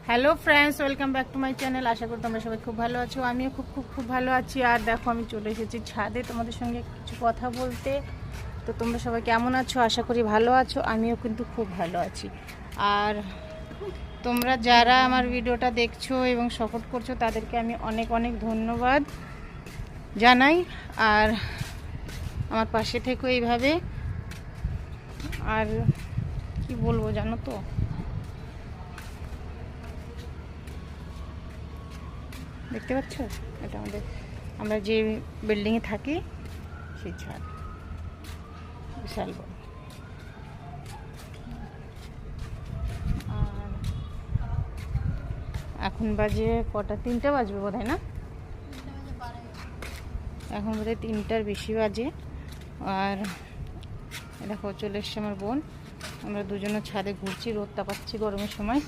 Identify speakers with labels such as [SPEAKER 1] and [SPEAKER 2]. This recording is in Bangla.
[SPEAKER 1] Hello friends, welcome back to my channel. আশা করি তোমরা সবাই খুব ভালো আছো। আমিও খুব খুব খুব ভালো আছি। আর দেখো, আমি চলে এসেছি ছাদে তোমাদের সঙ্গে কিছু কথা বলতে। তো তোমরা সবাই কেমন আছো? আশা করি ভালো আছো। আমিও কিন্তু খুব ভালো আছি। আর তোমরা যারা আমার ভিডিওটা দেখছো এবং সাপোর্ট করছো তাদেরকে আমি অনেক অনেক ধন্যবাদ জানাই। আর আমার পাশে থেকো এইভাবে। আর কি বলবো জানো তো, দেখতে পাচ্ছ, এটা আমরা যে বিল্ডিংয়ে থাকি সেই ছাদ, বিশাল বড়। আর এখন বাজে কটা? 3টা বাজবে বোধ হয়, না? এখন বোধহয় 3টার বেশি বাজে। আর দেখো, চলে এসছে আমার বোন। আমরা দুজনে ছাদে ঘুরছি, রোদটা পাচ্ছি গরমের সময়।